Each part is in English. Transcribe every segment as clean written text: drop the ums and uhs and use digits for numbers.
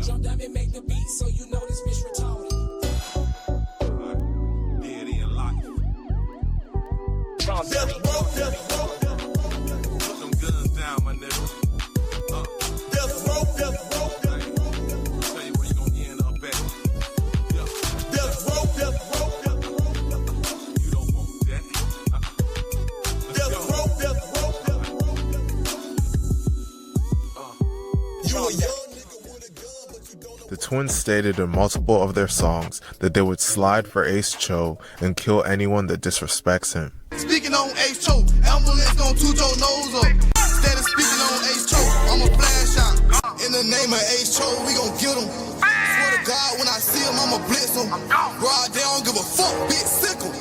Jump down and make the beat so you know this bitch retarded. Dead in life. Put them guns down, my nigga. Tell you where you gonna end up at. You don't want that. The twins stated in multiple of their songs that they would slide for Ace Cho and kill anyone that disrespects him. Speaking on Ace Cho, ambulance gon' toot your nose up. Instead of speaking on Ace Cho, I'ma flash out. In the name of Ace Cho, we gon' get him. Swear to God, when I see him, I'ma blitz him. Ride down, give a fuck, bitch, sickle.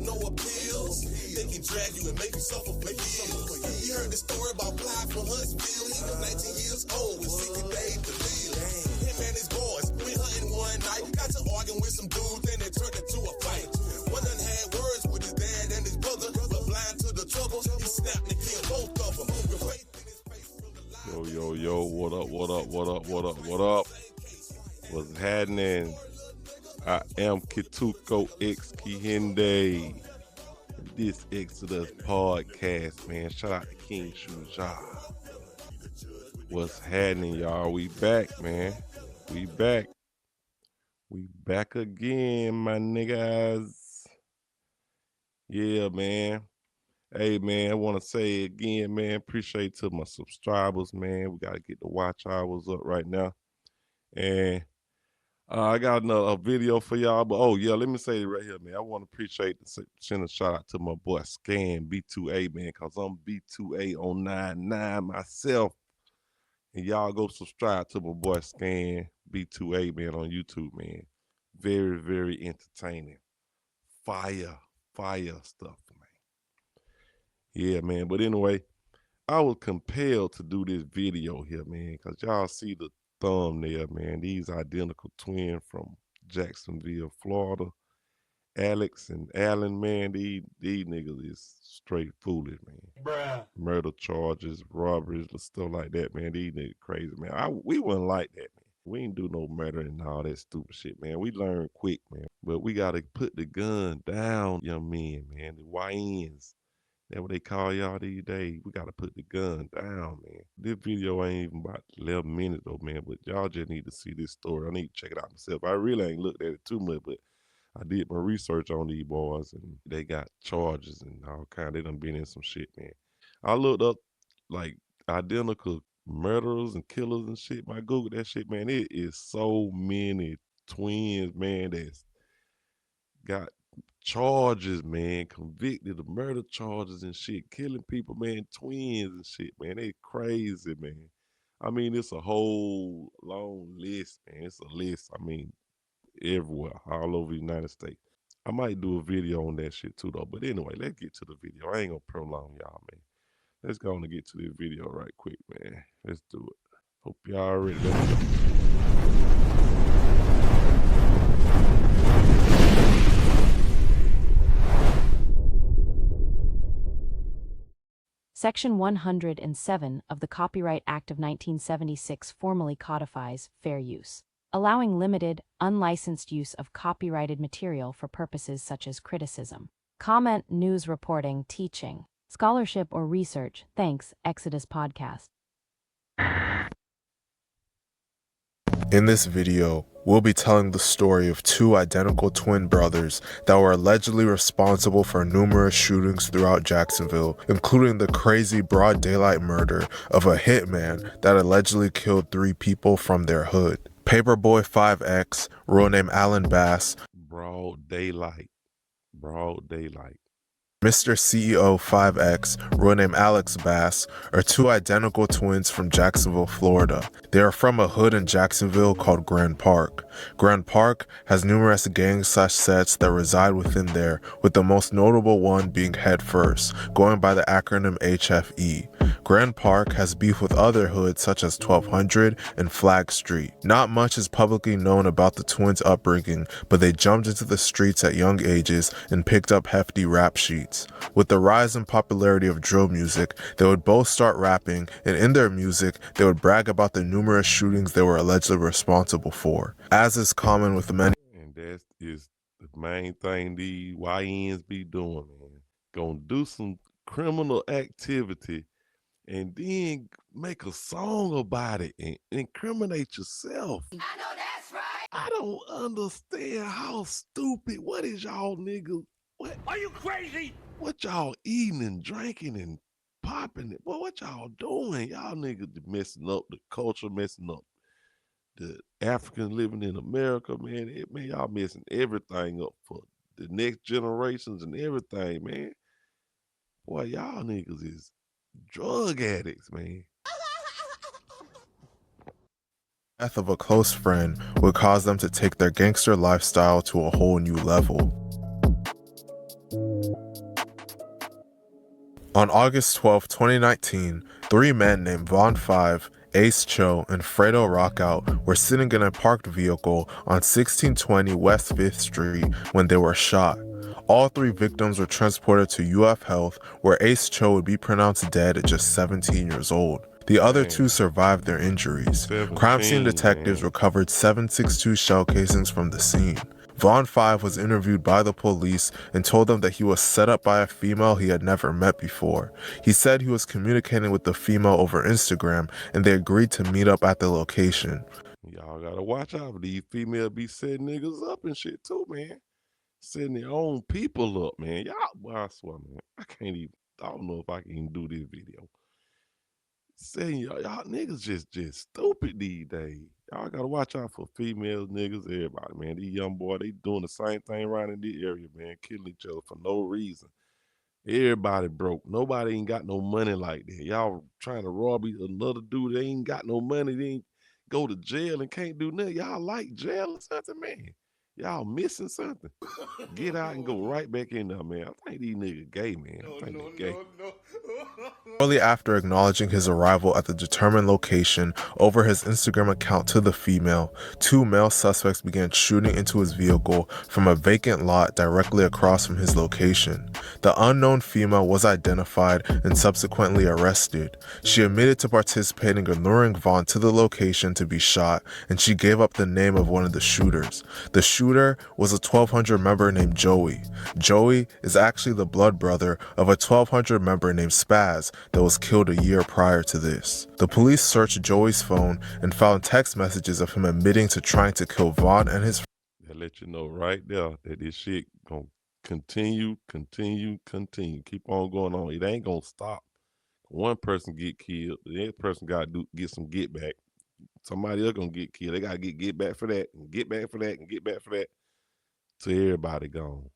No appeals. They can drag you and make you suffer for years. You heard the story about Clyde from Huntsville. He was 19 years old with 60 days to live. Him and his boys went hunting one night. Got to arguing with some dudes, then it turned into a fight. One done had words with his dad and his brother, but blind to the trouble, he snapped and killed both of them. With faith in his face from the light. Yo, what up? What's happening? I am Kituko X Kihinde. This Exodus podcast, man. Shout out to King Shuja. What's happening, y'all? We back, man. We back. We back again, my niggas. Yeah, man. Hey, man, I want to say again, man, appreciate to my subscribers, man. We got to get the watch hours up right now. And I got a video for y'all, but oh yeah, let me say it right here, man. I want to appreciate send a shout out to my boy Scan B2A, man, cause I'm B2A on 99 myself, and y'all go subscribe to my boy Scan B2A, man, on YouTube, man. Very, very entertaining, fire stuff, man. Yeah, man. But anyway, I was compelled to do this video here, man, cause y'all see the thumbnail, man. These identical twins from Jacksonville, Florida. Alex and Alan, man, these niggas is straight foolish, man. Bruh. Murder charges, robberies, stuff like that, man. These niggas crazy, man. We wasn't like that, man. We ain't do no murder and all that stupid shit, man. We learn quick, man. But we gotta put the gun down, young men, man. The YNs. That's what they call y'all these days. We got to put the gun down, man. This video ain't even about 11 minutes, though, man. But y'all just need to see this story. I need to check it out myself. I really ain't looked at it too much, but I did my research on these boys, and they got charges and all kind. They done been in some shit, man. I looked up, like, identical murderers and killers and shit. I Googled that shit, man. It is so many twins, man, that's got charges, man, convicted of murder charges and shit, killing people, man, twins and shit, man. They crazy, man. I mean, it's a whole long list, man. It's a list, I mean, everywhere, all over the United States. I might do a video on that shit too, though. But anyway, let's get to the video. I ain't gonna prolong y'all, man. Let's go on and get to this video right quick, man. Let's do it. Hope y'all ready. Let's go. Section 107 of the Copyright Act of 1976 formally codifies fair use, allowing limited, unlicensed use of copyrighted material for purposes such as criticism, comment, news reporting, teaching, scholarship, or research. Thanks, Exodus Podcast. In this video, we'll be telling the story of two identical twin brothers that were allegedly responsible for numerous shootings throughout Jacksonville, including the crazy broad daylight murder of a hitman that allegedly killed 3 people from their hood. Paperboy 5X, real name Alan Bass. Broad daylight. Mr. CEO 5X, real name Alex Bass, are two identical twins from Jacksonville, Florida. They are from a hood in Jacksonville called Grand Park. Grand Park has numerous gang/sets that reside within there, with the most notable one being Head First, going by the acronym HFE. Grand Park has beef with other hoods such as 1200 and Flag Street. Not much is publicly known about the twins' upbringing, but they jumped into the streets at young ages and picked up hefty rap sheets. With the rise in popularity of drill music, they would both start rapping, and in their music, they would brag about the numerous shootings they were allegedly responsible for. As is common with many, And that is the main thing these YNs be doing, man. Gonna do some criminal activity and then make a song about it and incriminate yourself. I know that's right. I don't understand how stupid. What is y'all niggas? What are you crazy? What y'all eating and drinking and popping it? Boy, what y'all doing? Y'all niggas messing up the culture, messing up the Africans living in America, man. Man, y'all messing everything up for the next generations and everything, man. Boy, y'all niggas is drug addicts, man. death of a close friend would cause them to take their gangster lifestyle to a whole new level. On August 12, 2019, three men named Von 5, Ace Cho, and Fredo Rockout were sitting in a parked vehicle on 1620 West 5th Street when they were shot. All three victims were transported to UF Health, where Ace Cho would be pronounced dead at just 17 years old. The other two survived their injuries. Crime scene detectives recovered 7.62 shell casings from the scene. Von 5 was interviewed by the police and told them that he was set up by a female he had never met before. He said he was communicating with the female over Instagram and they agreed to meet up at the location. Y'all gotta watch out for these females be setting niggas up and shit too, man. Setting their own people up, man. Y'all, well, I swear, man, I don't know if I can even do this video. Saying y'all niggas just stupid these days. Y'all gotta watch out for females, niggas, everybody, man. These young boys, they doing the same thing around in this area, man. Killing each other for no reason. Everybody broke. Nobody ain't got no money like that. Y'all trying to rob another dude, they ain't got no money, they ain't go to jail and can't do nothing. Y'all like jail or something, man. Y'all missing something. Get out and go right back in there, man. I think these niggas gay, man. I think they gay. Shortly after acknowledging his arrival at the determined location over his Instagram account to the female, two male suspects began shooting into his vehicle from a vacant lot directly across from his location. The unknown female was identified and subsequently arrested. She admitted to participating in luring Vaughn to the location to be shot, and she gave up the name of one of the shooters. The shooter was a 1200 member named Joey. Joey is actually the blood brother of a 1200 member named Spaz that was killed a year prior to this. The police searched Joey's phone and found text messages of him admitting to trying to kill Vaughn and his That let you know right there that this shit gonna continue. Keep on going on. It ain't gonna stop. One person get killed, the other person gotta get some get back. Somebody else gonna get killed. They gotta get back for that, and get back for that, and get back for that. Till everybody gone.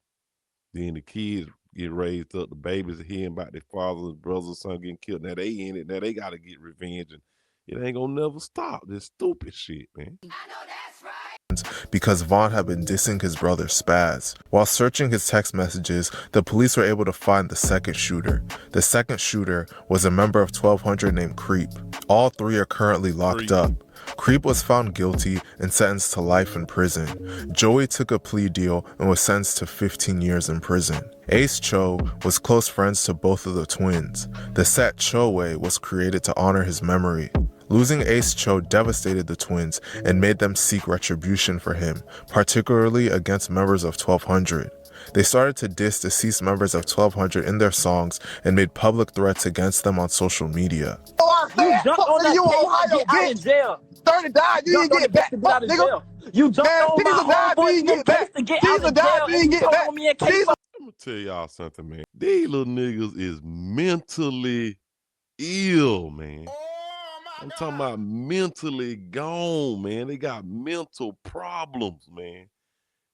Then the kids get raised up. The babies are hearing about their fathers, brothers, son getting killed. Now they in it. Now they gotta get revenge, and it ain't gonna never stop. This stupid shit, man. I know that's right. Because Vaughn had been dissing his brother Spaz. While searching his text messages, the police were able to find the second shooter. The second shooter was a member of 1200 named Creep. All three are currently locked up. Creep was found guilty and sentenced to life in prison. Joey took a plea deal and was sentenced to 15 years in prison. Ace Cho was close friends to both of the twins. The set Cho Way was created to honor his memory. Losing Ace Cho devastated the twins and made them seek retribution for him, particularly against members of 1200. They started to diss deceased members of 1200 in their songs and made public threats against them on social media. You jumped on that Ohio bitch. In jail. 30 died, you didn't get back, fuck, nigga. You jumped on my homeboy, you get to get out of jail, and you told me and came. Let me tell y'all something, man. These little niggas is mentally ill, man. I'm talking about mentally gone, man. They got mental problems, man.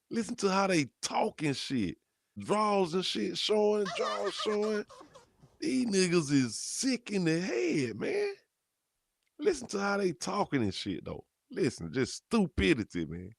Listen to how they talking shit. draws and shit showing, jaws showing. These niggas is sick in the head, man. Listen to how they talking and shit, though. Listen, just stupidity, man.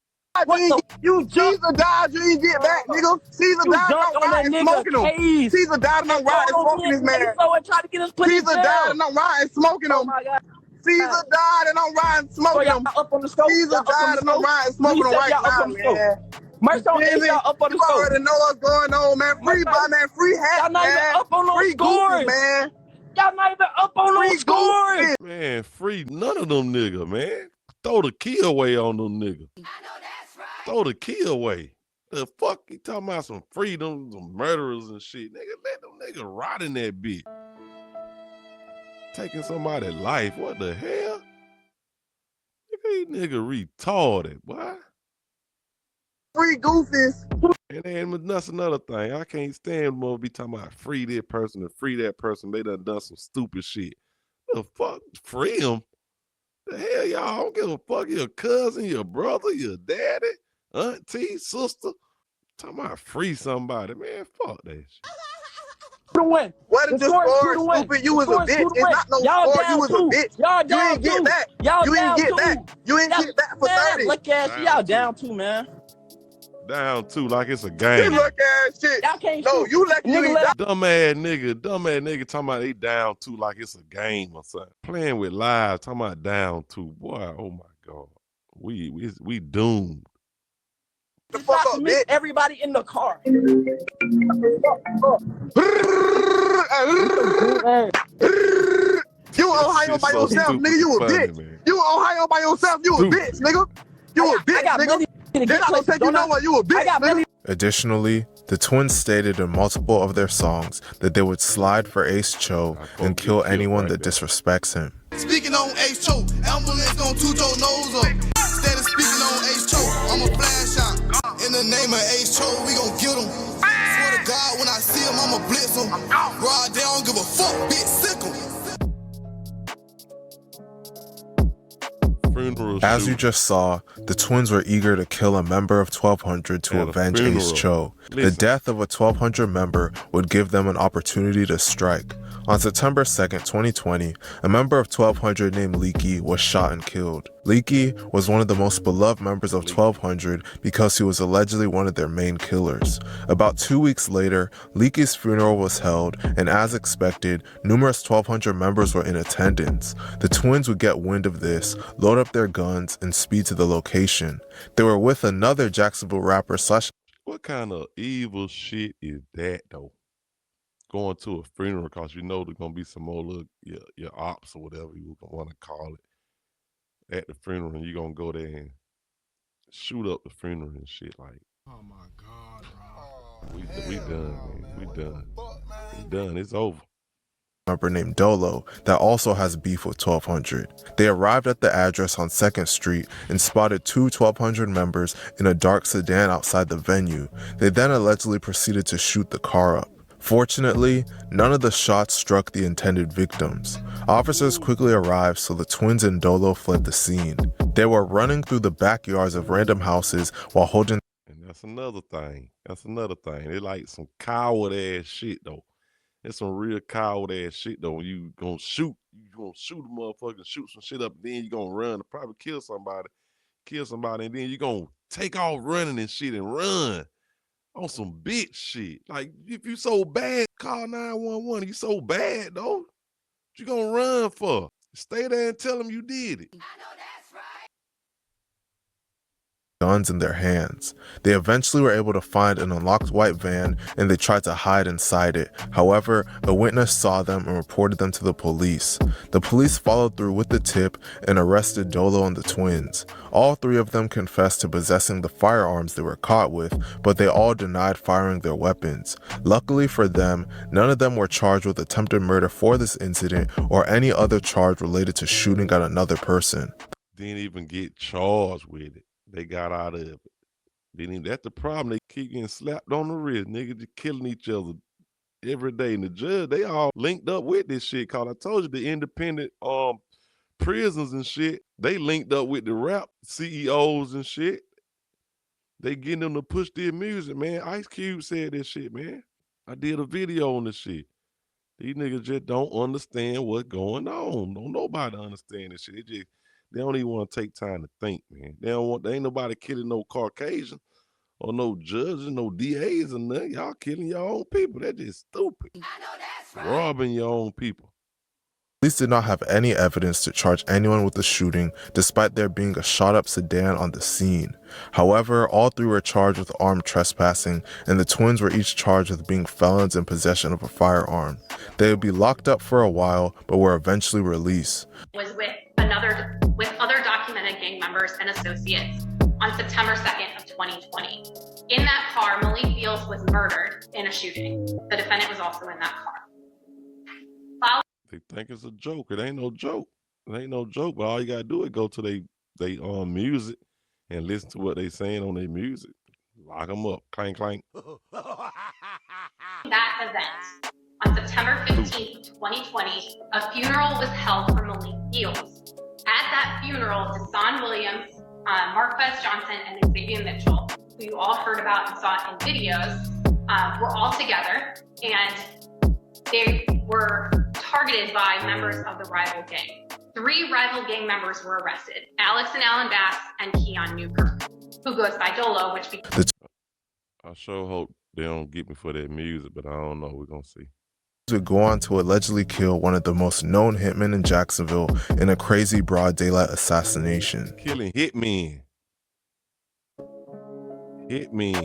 You Caesar died, you didn't get back, nigga. Caesar died jumped and on that I'm riding nigga smoking him. case. Caesar died and I'm riding smoking this man. And tried to get us put in Caesar jail. died and I'm riding smoking him. Oh my God. Caesar died and I'm riding smoking him. Up on the scope. Caesar died and I'm riding smoking him right now, man. Merch on Really? y'all up on the You scope. already know what's going on, man. Free by man, free hat, Y'all not even man. up on those Free scores. goofy, man. Y'all not even up on Free those scores. goofy. Man, free none of them niggas, man. Throw the key away on them niggas. I know that's right. Throw the key away. The fuck you talking about some freedom, some murderers and shit. Nigga, let them niggas rot in that bitch. Taking somebody's life, what the hell? These niggas retarded, boy. Free goofies. And that's another thing. I can't stand more be talking about free this person and free that person. They done some stupid shit. The fuck? Free them? The hell, y'all? I don't give a fuck. Your cousin, your brother, your daddy, auntie, sister. Talking about free somebody, man. Fuck that shit. Win. What did you score, stupid? You was a bitch. It's not no score. You was a bitch. You ain't get back. You ain't get back. You ain't get back for 30. Look ass, y'all down 2, man. Down 2 like it's a game. You look ass shit. Y'all can't no, shoot. you lucky you ain't down. Dumb ass nigga talking about they down 2 like it's a game or something. Playing with lives, talking about down 2. Boy, oh my God. We doomed. The fuck up, bitch. Everybody in the car. You Ohio by yourself, nigga. You a bitch. Man. You Ohio by yourself. You a bitch, nigga. You a bitch, nigga. That's what said you know what? You a bitch, nigga. Additionally, the twins stated in multiple of their songs that they would slide for Ace Cho and kill anyone that disrespects him. Speaking on Ace Cho, ambulance gon' toot your nose up. Instead of speaking on Ace Cho, I'ma flash out. In the name of Ace Cho, we gon' get him. Swear to God, when I see him, I'ma blitz him. Rod, they don't give a fuck, bitch, sick him. As you just saw, the twins were eager to kill a member of 1200 to avenge Ace Cho. The death of a 1200 member would give them an opportunity to strike. On September 2nd, 2020, a member of 1200 named Leaky was shot and killed. Leaky was one of the most beloved members of 1200 because he was allegedly one of their main killers. About 2 weeks later, Leaky's funeral was held, and as expected, numerous 1200 members were in attendance. The twins would get wind of this, load up their guns, and speed to the location. They were with another Jacksonville rapper slash. What kind of evil shit is that, though? Going to a funeral because you know there's gonna be some more little your ops or whatever you want to call it at the funeral, and you're gonna go there and shoot up the funeral and shit. Like, oh my God, bro. We done, man. We done. It's done. It's over. Member named Dolo that also has beef with 1200. They arrived at the address on 2nd Street and spotted two 1200 members in a dark sedan outside the venue. They then allegedly proceeded to shoot the car up. Fortunately, none of the shots struck the intended victims. Officers quickly arrived, so the twins and Dolo fled the scene. They were running through the backyards of random houses while holding. And that's another thing. They like some coward ass shit though. It's some real coward ass shit though. When you gonna shoot a motherfucker, shoot some shit up, then you gonna run and probably kill somebody, and then you gonna take off running and shit and run. On some bitch shit. Like, if you so bad, call 911. You so bad, though. What you gonna run for? Stay there and tell them you did it. I know that's right. Guns in their hands. They eventually were able to find an unlocked white van and they tried to hide inside it. However, a witness saw them and reported them to the police. The police followed through with the tip and arrested Dolo and the twins. All three of them confessed to possessing the firearms they were caught with, but they all denied firing their weapons. Luckily for them, none of them were charged with attempted murder for this incident or any other charge related to shooting at another person. Didn't even get charged with it. They got out of it. That's the problem. They keep getting slapped on the wrist. Niggas just killing each other every day. And the judge, they all linked up with this shit. Cause I told you the independent prisons and shit, they linked up with the rap CEOs and shit. They getting them to push their music, man. Ice Cube said this shit, man. I did a video on this shit. These niggas just don't understand what's going on. Don't nobody understand this shit. They don't even want to take time to think, man. They ain't nobody killing no Caucasian or no judges, no DAs or nothing. Y'all killing your own people. That's just stupid. I know that's right. Robbing your own people. Police did not have any evidence to charge anyone with the shooting, despite there being a shot-up sedan on the scene. However, all three were charged with armed trespassing, and the twins were each charged with being felons in possession of a firearm. They would be locked up for a while, but were eventually released. Was with other documented gang members and associates on September 2nd of 2020. In that car, Malik Beals was murdered in a shooting. The defendant was also in that car. They think it's a joke. It ain't no joke. It ain't no joke, but all you gotta do is go to they music and listen to what they saying on their music. Lock them up. Clank, clank. That event, on September 15th, 2020, a funeral was held for Malik Beals. At that funeral, Deshaun Williams, Marquez Johnson, and Xavier Mitchell, who you all heard about and saw in videos, were all together, and they were targeted by members of the rival gang. 3 rival gang members were arrested: Alex and Alan Bass and Keon Newkirk, who goes by Dolo, which became... I sure hope they don't get me for that music, but I don't know. We're gonna see. Would go on to allegedly kill one of the most known hitmen in Jacksonville in a crazy broad daylight assassination. Killing hitmen.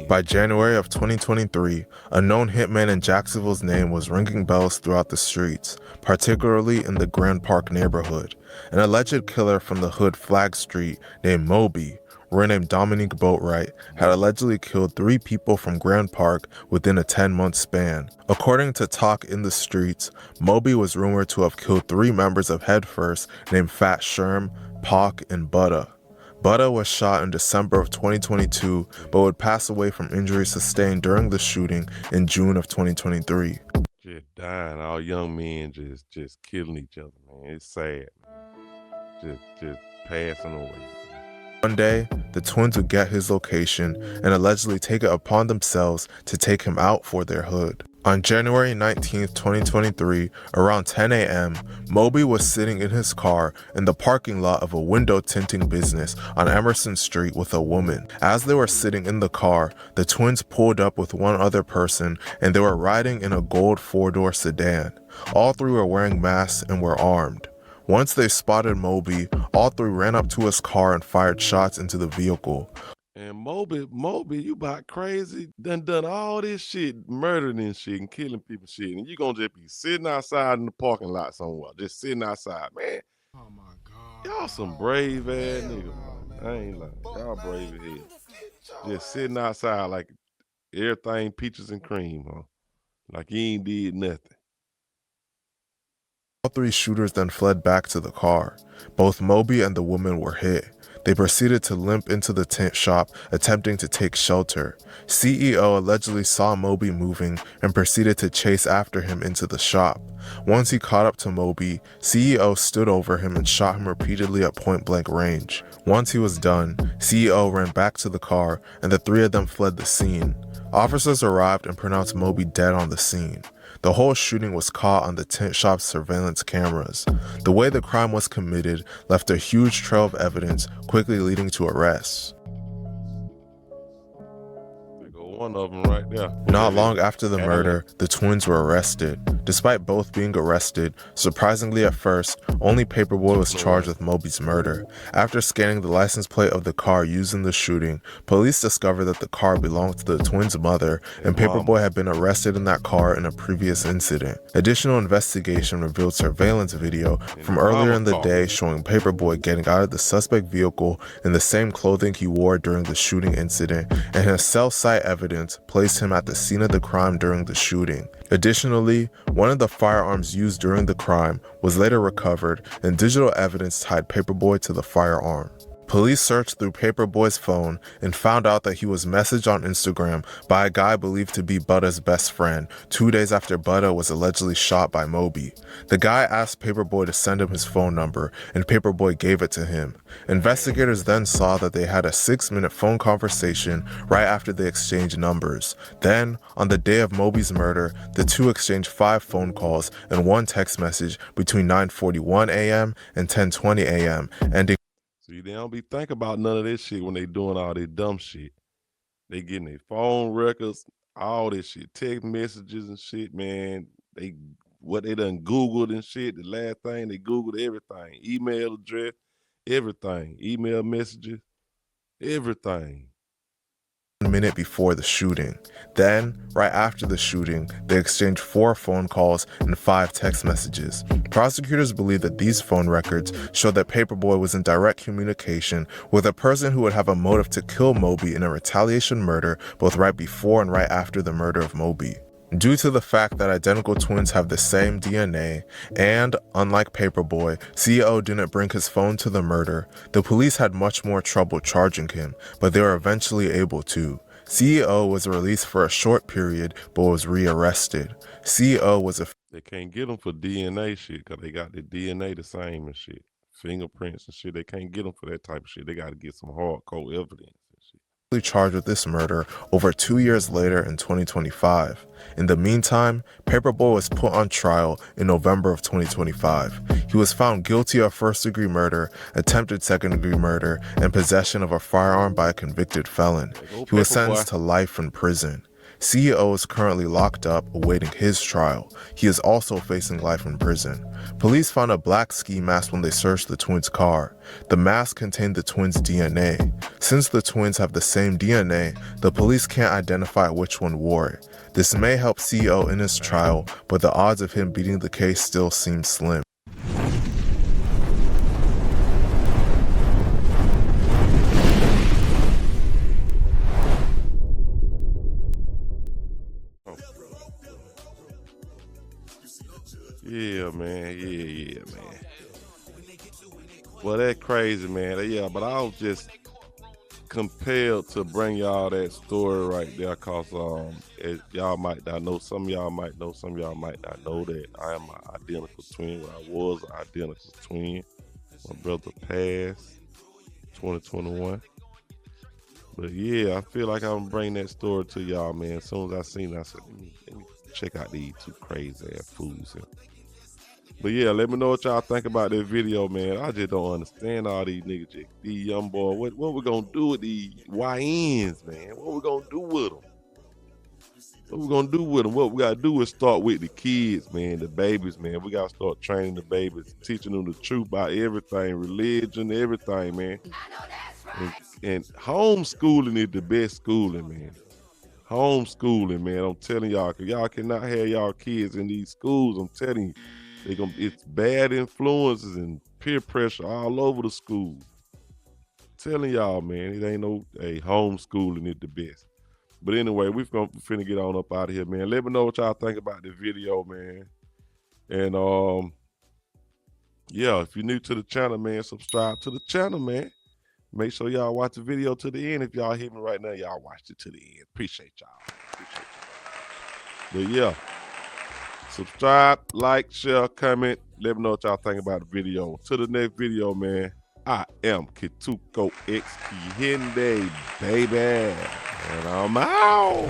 By January of 2023, a known hitman in Jacksonville's name was ringing bells throughout the streets, particularly in the Grand Park neighborhood. An alleged killer from the hood Flag Street named Moby, renamed Dominique Boatwright, had allegedly killed 3 people from Grand Park within a 10-month span. According to Talk in the Streets, Moby was rumored to have killed 3 members of Head First named Fat Sherm, Pac, and Butta. Butta was shot in December of 2022, but would pass away from injuries sustained during the shooting in June of 2023. Just dying, all young men just killing each other, man. It's sad. Just passing away. One day, the twins would get his location and allegedly take it upon themselves to take him out for their hood. On January 19, 2023, around 10 a.m., Moby was sitting in his car in the parking lot of a window tinting business on Emerson Street with a woman. As they were sitting in the car, the twins pulled up with one other person, and they were riding in a gold 4-door sedan. All 3 were wearing masks and were armed. Once they spotted Moby, all 3 ran up to his car and fired shots into the vehicle. And Moby, you about crazy, done all this shit, murdering and shit and killing people shit, and you gonna just be sitting outside in the parking lot somewhere, just sitting outside, man. Oh my God. Y'all some brave ass niggas, man. I ain't lying. Y'all brave as hell. Just sitting outside like everything peaches and cream, huh? Like you ain't did nothing. All 3 shooters then fled back to the car. Both Moby and the woman were hit. They proceeded to limp into the tent shop, attempting to take shelter. CEO allegedly saw Moby moving and proceeded to chase after him into the shop. Once he caught up to Moby, CEO stood over him and shot him repeatedly at point-blank range. Once he was done, CEO ran back to the car, and the 3 of them fled the scene. Officers arrived and pronounced Moby dead on the scene. The whole shooting was caught on the tent shop's surveillance cameras. The way the crime was committed left a huge trail of evidence, quickly leading to arrests. One of them right there. Not long after the murder, the twins were arrested. Despite both being arrested, surprisingly at first, only Paperboy was charged with Moby's murder. After scanning the license plate of the car used in the shooting, police discovered that the car belonged to the twins' mother, and Paperboy had been arrested in that car in a previous incident. Additional investigation revealed surveillance video from earlier in the day showing Paperboy getting out of the suspect vehicle in the same clothing he wore during the shooting incident, and his cell site evidence placed him at the scene of the crime during the shooting. Additionally, one of the firearms used during the crime was later recovered, and digital evidence tied Paperboy to the firearm. Police searched through Paperboy's phone and found out that he was messaged on Instagram by a guy believed to be Butta's best friend 2 days after Butta was allegedly shot by Moby. The guy asked Paperboy to send him his phone number, and Paperboy gave it to him. Investigators then saw that they had a 6-minute phone conversation right after they exchanged numbers. Then, on the day of Moby's murder, the two exchanged 5 phone calls and 1 text message between 9:41 a.m. and 10:20 a.m., ending. See, they don't be thinking about none of this shit when they doing all this dumb shit. They getting their phone records, all this shit, text messages and shit, man. What they done Googled and shit. The last thing they Googled everything. Email address, everything. Email messages, everything. 1 minute before the shooting. Then, right after the shooting, they exchanged 4 phone calls and 5 text messages. Prosecutors believe that these phone records show that Paperboy was in direct communication with a person who would have a motive to kill Moby in a retaliation murder both right before and right after the murder of Moby. Due to the fact that identical twins have the same DNA, and, unlike Paperboy, CEO didn't bring his phone to the murder, the police had much more trouble charging him, but they were eventually able to. CEO was released for a short period, but was rearrested. CEO was a... They can't get them for DNA shit, because they got the DNA the same and shit. Fingerprints and shit, they can't get them for that type of shit. They got to get some hardcore evidence and shit. Charged with this murder over 2 years later in 2025. In the meantime, Paperboy was put on trial in November of 2025. He was found guilty of first-degree murder, attempted second-degree murder, and possession of a firearm by a convicted felon. He was sentenced to life in prison. CEO is currently locked up awaiting his trial. He is also facing life in prison. Police found a black ski mask when they searched the twins' car. The mask contained the twins' DNA. Since the twins have the same DNA, the police can't identify which one wore it. This may help CEO in his trial, but the odds of him beating the case still seem slim. Yeah, man. Yeah, man. Well, that's crazy, man. Yeah, but I was just compelled to bring y'all that story right there, cause y'all might not know, some of y'all might know, some of y'all might not know that I am an identical twin. Well, I was an identical twin. My brother passed 2021. But yeah, I feel like I'm bringing that story to y'all, man. As soon as I seen it, I said, let me check out these 2 crazy ass fools here. But yeah, let me know what y'all think about this video, man. I just don't understand all these niggas, these young boys. What we gonna do with these YNs, man? What we gonna do with them? What we gonna do with them? What we gotta do is start with the kids, man, the babies, man. We gotta start training the babies, teaching them the truth about everything, religion, everything, man. And homeschooling is the best schooling, man. Homeschooling, man. I'm telling y'all, cause y'all cannot have y'all kids in these schools. I'm telling you. It's bad influences and peer pressure all over the school. Telling y'all, man, it ain't no homeschooling is the best. But anyway, we finna get on up out of here, man. Let me know what y'all think about this video, man. And yeah, if you're new to the channel, man, subscribe to the channel, man. Make sure y'all watch the video to the end. If y'all hear me right now, y'all watched it to the end. Appreciate y'all. But yeah. Subscribe, like, share, comment. Let me know what y'all think about the video. To the next video, man. I am Kituko X Kihinde, baby. And I'm out.